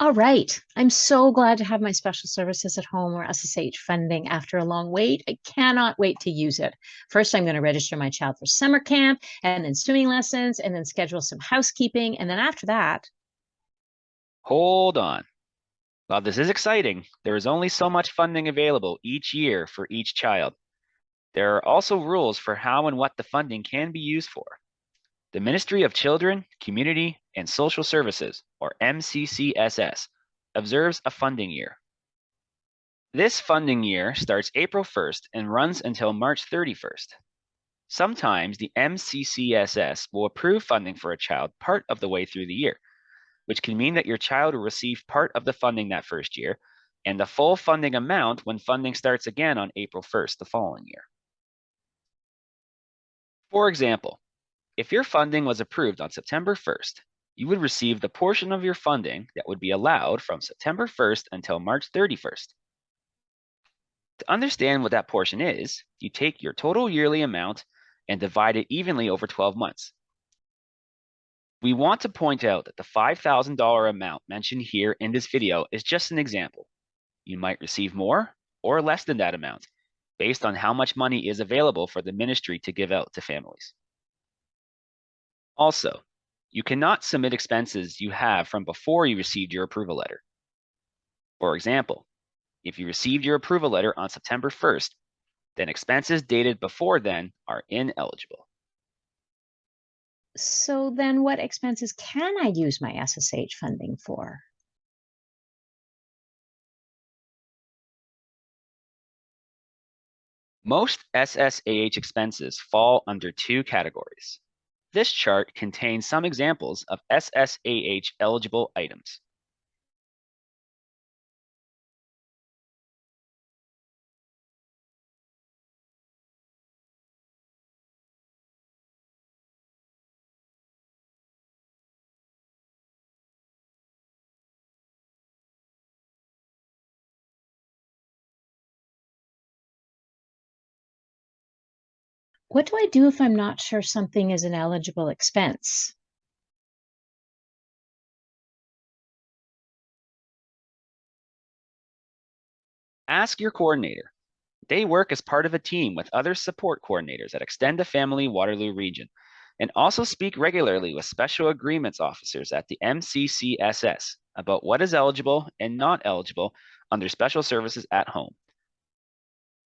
All right. I'm so glad to have my special services at home or SSH funding after a long wait. I cannot wait to use it. First, I'm going to register my child for summer camp and then swimming lessons and then schedule some housekeeping. And then after that, Hold on. While this is exciting, there is only so much funding available each year for each child. There are also rules for how and what the funding can be used for. The Ministry of Children, Community, and Social Services, or MCCSS, observes a funding year. This funding year starts April 1st and runs until March 31st. Sometimes the MCCSS will approve funding for a child part of the way through the year, which can mean that your child will receive part of the funding that first year and the full funding amount when funding starts again on April 1st the following year. For example, if your funding was approved on September 1st, you would receive the portion of your funding that would be allowed from September 1st until March 31st. To understand what that portion is, you take your total yearly amount and divide it evenly over 12 months. We want to point out that the $5,000 amount mentioned here in this video is just an example. You might receive more or less than that amount, based on how much money is available for the ministry to give out to families. Also, you cannot submit expenses you have from before you received your approval letter. For example, if you received your approval letter on September 1st, then expenses dated before then are ineligible. so then what expenses can I use my SSH funding for? Most SSAH expenses fall under two categories. This chart contains some examples of SSAH eligible items. What do I do if I'm not sure something is an eligible expense? Ask your coordinator. They work as part of a team with other support coordinators at Extend a Family Waterloo region, and also speak regularly with special agreements officers at the MCCSS about what is eligible and not eligible under special services at home.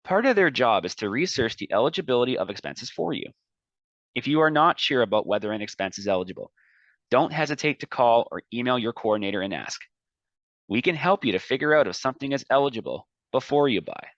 Part of their job is to research the eligibility of expenses for you. If you are not sure about whether an expense is eligible, don't hesitate to call or email your coordinator and ask. We can help you to figure out if something is eligible before you buy.